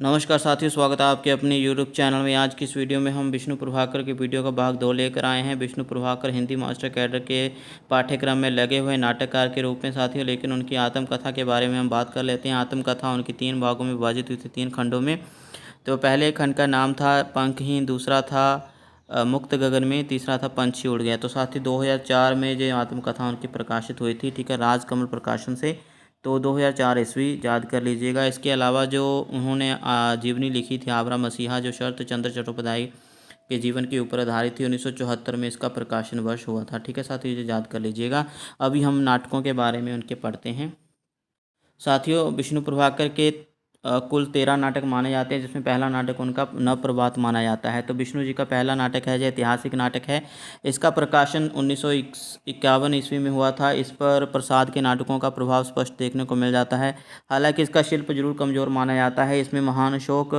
नमस्कार साथियों, स्वागत है आपके अपने यूट्यूब चैनल में। आज की इस वीडियो में हम विष्णु प्रभाकर की वीडियो का भाग 2 लेकर आए हैं। विष्णु प्रभाकर हिंदी मास्टर कैडर के पाठ्यक्रम में लगे हुए नाटककार के रूप में साथियों, लेकिन उनकी आत्मकथा के बारे में हम बात कर लेते हैं। आत्मकथा उनकी 3 भागों में विभाजित हुई थी, 3 खंडों में। तो पहले खंड का नाम था पंखहीन, दूसरा था मुक्त गगन में, तीसरा था पंछी उड़ गया। तो साथियों 2004 में जो आत्मकथा उनकी प्रकाशित हुई थी, ठीक है, राजकमल प्रकाशन से। तो 2004 ईस्वी याद कर लीजिएगा। इसके अलावा जो उन्होंने जीवनी लिखी थी आभरा मसीहा, जो शरत चंद्र चट्टोपाध्याय के जीवन के ऊपर आधारित थी, 1974 में इसका प्रकाशन वर्ष हुआ था। ठीक है साथियों, ये याद कर लीजिएगा। अभी हम नाटकों के बारे में उनके पढ़ते हैं। साथियों विष्णु प्रभाकर के कुल 13 नाटक माने जाते हैं, जिसमें पहला नाटक उनका नवप्रभात माना जाता है। तो विष्णु जी का पहला नाटक है जो ऐतिहासिक नाटक है। इसका प्रकाशन 1951 ईस्वी में हुआ था। इस पर प्रसाद के नाटकों का प्रभाव स्पष्ट देखने को मिल जाता है। हालांकि इसका शिल्प जरूर कमज़ोर माना जाता है। इसमें महान शोक,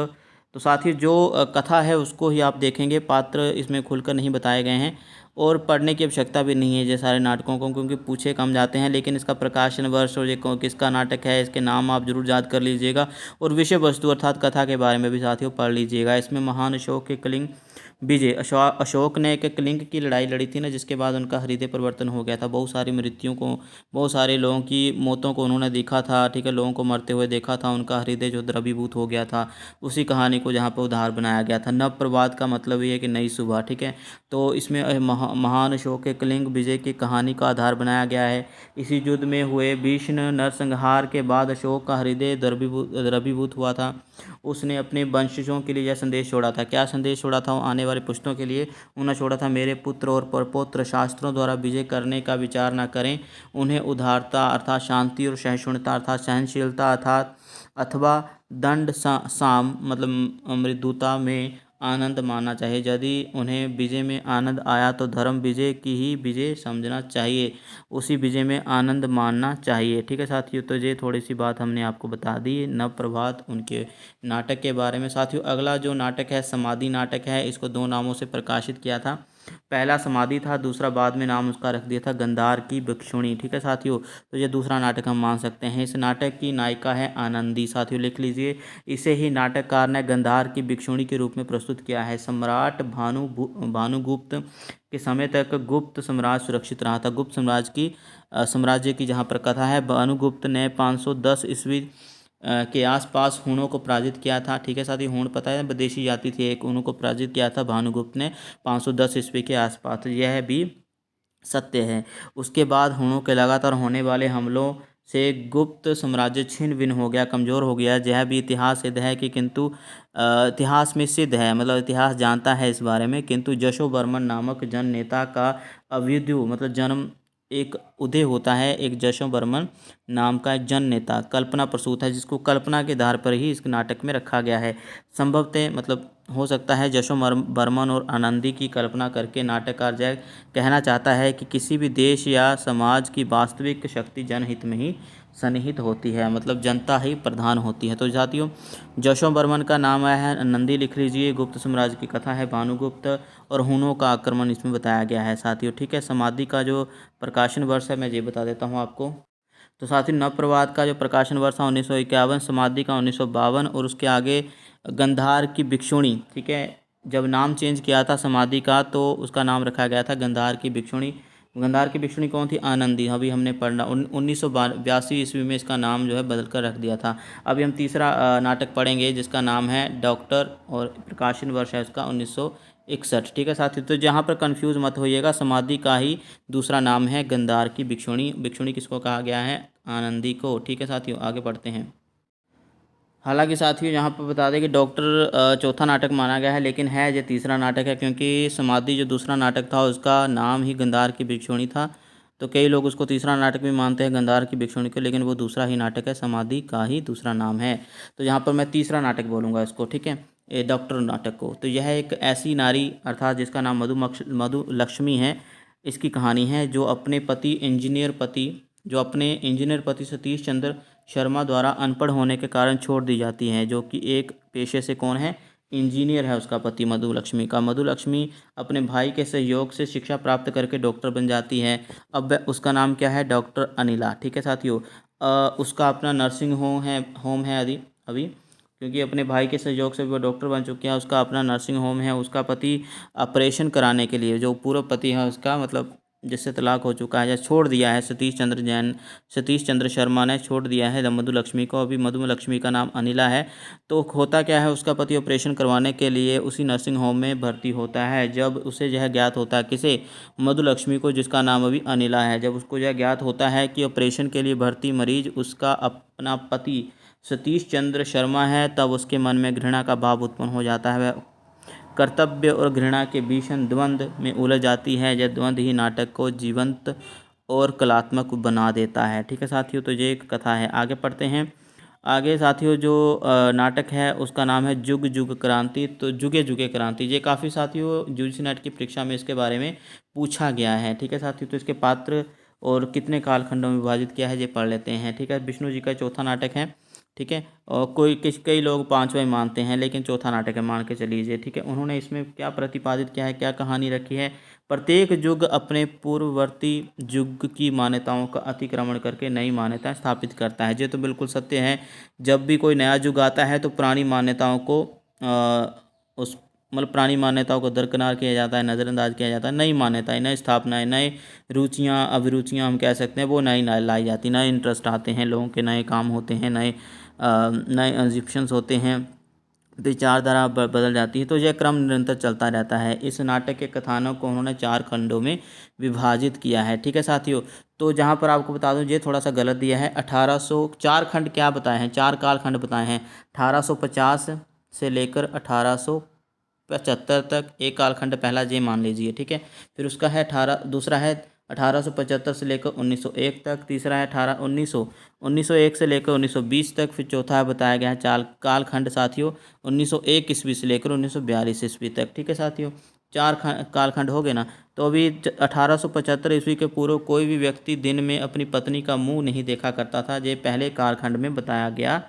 तो साथियों जो कथा है उसको ही आप देखेंगे, पात्र इसमें खुलकर नहीं बताए गए हैं और पढ़ने की आवश्यकता भी नहीं है ये सारे नाटकों को, क्योंकि पूछे कम जाते हैं। लेकिन इसका प्रकाशन वर्ष और ये किसका नाटक है, इसके नाम आप जरूर याद कर लीजिएगा। और विषय वस्तु अर्थात कथा के बारे में भी साथियों पढ़ लीजिएगा। इसमें महान अशोक के कलिंग विजय, अशोक ने एक कलिंग की लड़ाई लड़ी थी ना, जिसके बाद उनका हृदय परिवर्तन हो गया था। बहुत सारी मृत्युओं को, बहुत सारे लोगों की मौतों को उन्होंने देखा था, ठीक है, लोगों को मरते हुए देखा था। उनका हृदय जो द्रवीभूत हो गया था, उसी कहानी को जहाँ पर उदाहर बनाया गया था। नव प्रभात का मतलब ये है कि नई सुबह, ठीक है। तो इसमें महान अशोक के कलिंग विजय की कहानी का आधार बनाया गया है। इसी युद्ध में हुए भीषण नरसंहार के बाद अशोक का हृदय द्रवीभूत हुआ था। उसने अपने वंशजों के लिए यह संदेश छोड़ा था। क्या संदेश छोड़ा था? आने वाले पुश्तों के लिए उन्होंने छोड़ा था, मेरे पुत्र और परपौत्र शास्त्रों द्वारा विजय करने का विचार न करें। उन्हें उदारता अर्थात शांति और सहिष्णुता अर्थात सहनशीलता अर्थात अथवा दंड साम मतलब मृदुता में आनंद मानना चाहिए। यदि उन्हें विजय में आनंद आया तो धर्म विजय की ही विजय समझना चाहिए, उसी विजय में आनंद मानना चाहिए। ठीक है साथियों, तो ये थोड़ी सी बात हमने आपको बता दी नव प्रभात उनके नाटक के बारे में। साथियों अगला जो नाटक है समाधि नाटक है। इसको 2 नामों से प्रकाशित किया था। पहला समाधि था, दूसरा बाद में नाम उसका रख दिया था गंधार की भिक्षुणी। ठीक है साथियों, तो ये दूसरा नाटक हम मान सकते हैं। इस नाटक की नायिका है आनंदी। साथियों लिख लीजिए, इसे ही नाटककार ने गंधार की भिक्षुणी के रूप में प्रस्तुत किया है। सम्राट भानुगुप्त के समय तक गुप्त साम्राज्य सुरक्षित रहा था। गुप्त साम्राज्य की जहाँ पर कथा है, भानुगुप्त ने 510 ईस्वी के आसपास हूणों को पराजित किया था। ठीक है साथियों, हूण पता है विदेशी जाति थी एक, उन्हों को पराजित किया था भानुगुप्त ने 510 ईस्वी के आसपास। तो यह भी सत्य है। उसके बाद हूणों के लगातार होने वाले हमलों से गुप्त साम्राज्य छिन्न भिन्न हो गया, कमज़ोर हो गया। यह भी इतिहास सिद्ध है कि किंतु इतिहास में सिद्ध है, मतलब इतिहास जानता है इस बारे में। किंतु यशोवर्मन नामक जन नेता का अवैध मतलब जन्म एक उदय होता है। एक यशोवर्मन नाम का एक जन नेता कल्पना प्रसूत है, जिसको कल्पना के आधार पर ही इस नाटक में रखा गया है। संभवतः मतलब हो सकता है यशोवर्मन और आनंदी की कल्पना करके नाटककार जय कहना चाहता है कि किसी भी देश या समाज की वास्तविक शक्ति जनहित में ही सन्निहित होती है, मतलब जनता ही प्रधान होती है। तो साथियों यशोवर्मन का नाम आया है नंदी, लिख लीजिए। गुप्त साम्राज्य की कथा है भानुगुप्त और हूणों का आक्रमण इसमें बताया गया है साथियों। ठीक है, समाधि का जो प्रकाशन वर्ष है मैं ये बता देता हूँ आपको। तो साथियों नवप्रभात का जो प्रकाशन वर्ष था 1951, समाधि का 1952 और उसके आगे गंधार की भिक्षुणी। ठीक है, जब नाम चेंज किया था समाधि का तो उसका नाम रखा गया था गंधार की भिक्षुणी। गंधार की भिक्षुणी कौन थी? आनंदी। अभी हमने पढ़ना 1982 ईस्वी में इसका नाम जो है बदल कर रख दिया था। अभी हम तीसरा नाटक पढ़ेंगे जिसका नाम है डॉक्टर और प्रकाशन वर्ष है उसका 1961। ठीक है साथियों, तो जहाँ पर कंफ्यूज मत होइएगा, समाधि का ही दूसरा नाम है गंधार की भिक्षुणी। भिक्षुणी किसको कहा गया है? आनंदी को। ठीक है साथियों, आगे बढ़ते हैं। हालांकि साथियों यहाँ पर बता दें कि डॉक्टर चौथा नाटक माना गया है, लेकिन है ये तीसरा नाटक है, क्योंकि समाधि जो दूसरा नाटक था उसका नाम ही गंधार की भिक्षुणी था। तो कई लोग उसको तीसरा नाटक भी मानते हैं गंधार की भिक्षुणी को, लेकिन वो दूसरा ही नाटक है, समाधि का ही दूसरा नाम है। तो यहाँ पर मैं तीसरा नाटक बोलूँगा इसको, ठीक है, ये डॉक्टर नाटक को। तो यह एक ऐसी नारी अर्थात जिसका नाम मधु लक्ष्मी है, इसकी कहानी है, जो अपने इंजीनियर पति सतीश चंद्र शर्मा द्वारा अनपढ़ होने के कारण छोड़ दी जाती हैं, जो कि एक पेशे से कौन है? इंजीनियर है उसका पति मधु लक्ष्मी का। मधु लक्ष्मी अपने भाई के सहयोग से शिक्षा प्राप्त करके डॉक्टर बन जाती है। अब उसका नाम क्या है? डॉक्टर अनिला। ठीक है साथियों, उसका अपना नर्सिंग होम है अभी, क्योंकि अपने भाई के सहयोग से वो डॉक्टर बन चुकी है, उसका अपना नर्सिंग होम है, उसका पति ऑपरेशन कराने के लिए, जो पूर्व पति है उसका, मतलब जिससे तलाक हो चुका है या छोड़ दिया है, सतीश चंद्र शर्मा ने छोड़ दिया है मधुलक्ष्मी को। अभी मधुलक्ष्मी का नाम अनिला है। तो होता क्या है, उसका पति ऑपरेशन करवाने के लिए उसी नर्सिंग होम में भर्ती होता है। जब उसे यह ज्ञात होता है, किसे, मधुलक्ष्मी को, जिसका नाम अभी अनिला है, जब उसको यह ज्ञात होता है कि ऑपरेशन के लिए भर्ती मरीज उसका अपना पति सतीश चंद्र शर्मा है, तब उसके मन में घृणा का भाव उत्पन्न हो जाता है। वह कर्तव्य और घृणा के भीषण द्वंद्व में उलझ जाती है। यह द्वंद्व ही नाटक को जीवंत और कलात्मक बना देता है। ठीक है साथियों, तो ये एक कथा है। आगे पढ़ते हैं। आगे साथियों जो नाटक है उसका नाम है जुग जुग क्रांति। तो जुगे जुगे क्रांति, ये काफ़ी साथियों यूजीसी नेट की परीक्षा में इसके बारे में पूछा गया है। ठीक है साथियों, तो इसके पात्र और कितने कालखंडों में विभाजित किया है ये पढ़ लेते हैं। ठीक है, विष्णु जी का चौथा नाटक है। ठीक है, और कई लोग पांचवा मानते हैं, लेकिन चौथा नाटक है, मान के चलीजिए। ठीक है, उन्होंने इसमें क्या प्रतिपादित किया है, क्या कहानी रखी है। प्रत्येक युग अपने पूर्ववर्ती युग की मान्यताओं का अतिक्रमण करके नई मान्यताएं स्थापित करता है। ये तो बिल्कुल सत्य है। जब भी कोई नया युग आता है तो पुरानी मान्यताओं को उस मतलब पुरानी मान्यताओं को दरकिनार किया जाता है, नज़रअंदाज किया जाता है। नई मान्यताएं, नई स्थापनाएं, नए रुचियाँ अभिरुचियाँ हम कह सकते हैं, वो नई लाई जाती, नए इंटरेस्ट आते हैं, लोगों के नए काम होते हैं, नए एग्जिबिशंस होते हैं, विचारधारा बदल जाती है। तो यह क्रम निरंतर चलता रहता है। इस नाटक के कथानक को उन्होंने 4 खंडों में विभाजित किया है। ठीक है साथियों, तो जहाँ पर आपको बता दूं ये थोड़ा सा गलत दिया है। 1804 खंड क्या बताए हैं, 4 काल खंड बताए हैं। 1850 से लेकर 1875 तक एक कालखंड पहला, ये मान लीजिए। ठीक है, फिर उसका है दूसरा है 1875 से लेकर 1901 तक। तीसरा है 1901 से लेकर 1920 तक। फिर चौथा है बताया गया है चाल कालखंड साथियों 1901 ईस्वी से लेकर 1942 ईस्वी तक। ठीक है साथियों, 4 कालखंड हो गए ना। तो अभी 1875 ईस्वी के पूर्व कोई भी व्यक्ति दिन में अपनी पत्नी का मुंह नहीं देखा करता था। ये पहले कालखंड में बताया गया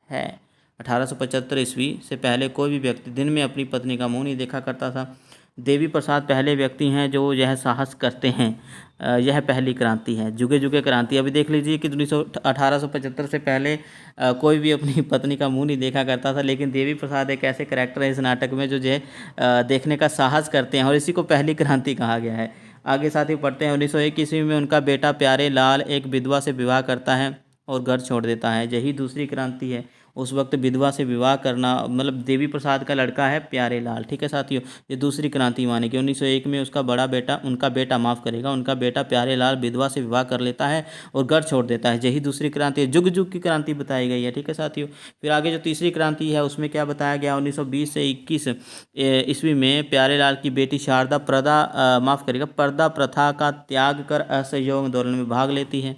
है। 1875 ईस्वी से पहले कोई भी व्यक्ति दिन में अपनी पत्नी का मुंह नहीं देखा करता था। देवी प्रसाद पहले व्यक्ति हैं जो यह साहस करते हैं। यह पहली क्रांति है, जुगे जुगे क्रांति। अभी देख लीजिए कि 1875 से पहले कोई भी अपनी पत्नी का मुंह नहीं देखा करता था, लेकिन देवी प्रसाद एक ऐसे कैरेक्टर है इस नाटक में जो देखने का साहस करते हैं, और इसी को पहली क्रांति कहा गया है। आगे साथ ही पढ़ते हैं। 1901 ईस्वी में उनका बेटा प्यारे लाल एक विधवा से विवाह करता है और घर छोड़ देता है। यही दूसरी क्रांति है। उस वक्त विधवा से विवाह करना, मतलब देवी प्रसाद का लड़का है प्यारे लाल। ठीक है साथियों, ये दूसरी क्रांति मानी कि 1901 में उनका बेटा प्यारे लाल विधवा से विवाह कर लेता है और घर छोड़ देता है। यही दूसरी क्रांति है, जुग जुग की क्रांति बताई गई है। ठीक है साथियों, फिर आगे जो तीसरी क्रांति है उसमें क्या बताया गया, 1920 से 21 ईस्वी में प्यारे लाल की बेटी शारदा पर्दा प्रथा का त्याग कर असहयोग आंदोलन में भाग लेती है।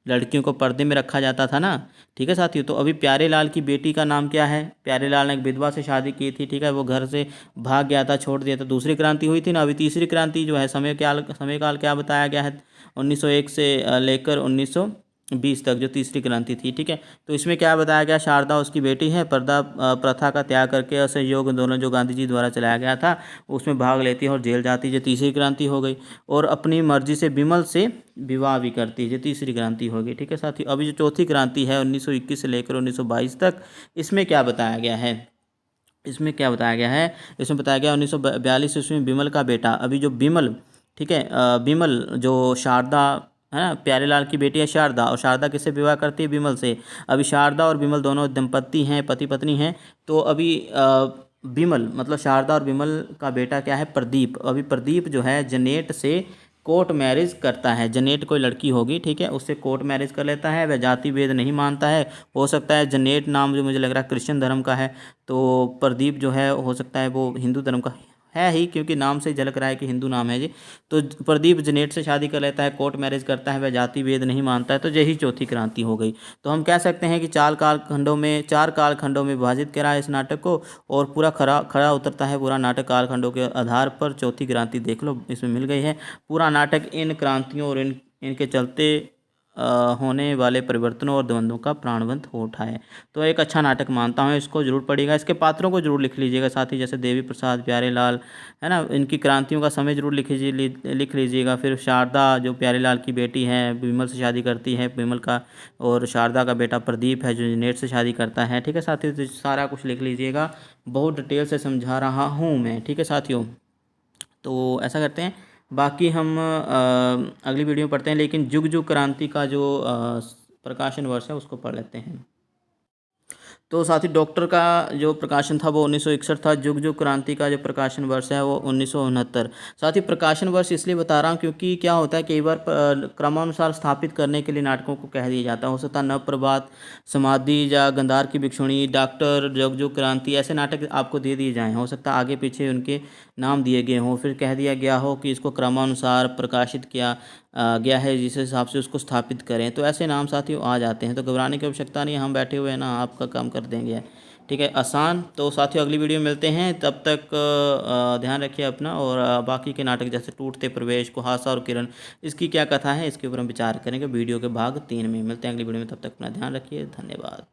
लड़कियों को पर्दे में रखा जाता था ना। ठीक है साथियों, तो अभी प्यारे लाल की बेटी का नाम क्या है, प्यारे लाल ने एक विधवा से शादी की थी। ठीक है, वो घर से भाग गया था, छोड़ दिया था। दूसरी क्रांति हुई थी ना। अभी तीसरी क्रांति जो है समय काल क्या बताया गया है, 1901 से लेकर 1920 तक जो तीसरी क्रांति थी। ठीक है, तो इसमें क्या बताया गया, शारदा उसकी बेटी है, पर्दा प्रथा का त्याग करके असहयोग आंदोलन जो गांधी जी द्वारा चलाया गया था उसमें भाग लेती है और जेल जाती है। जो तीसरी क्रांति हो गई। और अपनी मर्जी से विमल से विवाह भी करती है। जो तीसरी क्रांति होगी। ठीक है साथी, अभी जो चौथी क्रांति है 1921 से लेकर 1922 तक, इसमें क्या बताया गया है, इसमें बताया गया 1942 ईस्वी में विमल का बेटा, अभी जो विमल, ठीक है, विमल जो शारदा है ना, प्यारे लाल की बेटी है शारदा, और शारदा किससे विवाह करती है, विमल से। अभी शारदा और विमल दोनों दंपत्ति हैं, पति पत्नी हैं। तो अभी विमल मतलब शारदा और विमल का बेटा क्या है, प्रदीप। अभी प्रदीप जो है जनेट से कोर्ट मैरिज करता है। जनेट कोई लड़की होगी, ठीक है, उससे कोर्ट मैरिज कर लेता है। वह जाति भेद नहीं मानता है। हो सकता है जनेट नाम जो मुझे लग रहा है क्रिश्चियन धर्म का है, तो प्रदीप जो है हो सकता है वो हिंदू धर्म का है ही, क्योंकि नाम से झलक रहा है कि हिंदू नाम है जी। तो प्रदीप जनेट से शादी कर लेता है, कोर्ट मैरिज करता है, वह जाति भेद नहीं मानता है। तो यही चौथी क्रांति हो गई। तो हम कह सकते हैं कि चार काल खंडों में विभाजित करा है इस नाटक को, और पूरा खड़ा उतरता है पूरा नाटक काल खंडों के आधार पर। चौथी क्रांति देख लो इसमें मिल गई है। पूरा नाटक इन क्रांतियों और इनके चलते होने वाले परिवर्तनों और द्वंद्वों का प्राणवंत हो उठा है। तो एक अच्छा नाटक मानता हूँ, इसको जरूर पढ़िएगा, इसके पात्रों को जरूर लिख लीजिएगा, साथ ही जैसे देवी प्रसाद, प्यारेलाल, है ना, इनकी क्रांतियों का समय जरूर लिख लीजिएगा। फिर शारदा जो प्यारेलाल की बेटी है, विमल से शादी करती है, विमल का, और शारदा का बेटा प्रदीप है जो नेट से शादी करता है, ठीक है साथियों। तो सारा कुछ लिख लीजिएगा, बहुत डिटेल से समझा रहा हूँ मैं, ठीक है साथियों। तो ऐसा करते हैं, बाकी हम अगली वीडियो में पढ़ते हैं, लेकिन जुग जुग क्रांति का जो प्रकाशन वर्ष है उसको पढ़ लेते हैं। तो साथ ही डॉक्टर का जो प्रकाशन था वो 1961 था। जुग जुग क्रांति का जो प्रकाशन वर्ष है वो 1969। साथ ही प्रकाशन वर्ष इसलिए बता रहा हूँ क्योंकि क्या होता है, कई बार क्रमानुसार स्थापित करने के लिए नाटकों को कह दिया जाता है। हो सकता है नवप्रभात, समाधि या गंधार की भिक्षुणी, डॉक्टर, जुग जुग क्रांति, ऐसे नाटक आपको दे दिए जाएँ। हो सकता है आगे पीछे उनके नाम दिए गए हों, फिर कह दिया गया हो कि इसको क्रमानुसार प्रकाशित किया गया है, जिस हिसाब से उसको स्थापित करें। तो ऐसे नाम साथियों आ जाते हैं, तो घबराने की आवश्यकता नहीं है, हम बैठे हुए हैं ना, आपका काम कर देंगे, ठीक है, आसान। तो साथियों अगली वीडियो में मिलते हैं, तब तक ध्यान रखिए अपना। और बाकी के नाटक जैसे टूटते प्रवेश, कुहासा और किरण, इसकी क्या कथा है, इसके ऊपर हम विचार करेंगे वीडियो के भाग 3 में। मिलते हैं अगली वीडियो में, तब तक अपना ध्यान रखिए, धन्यवाद।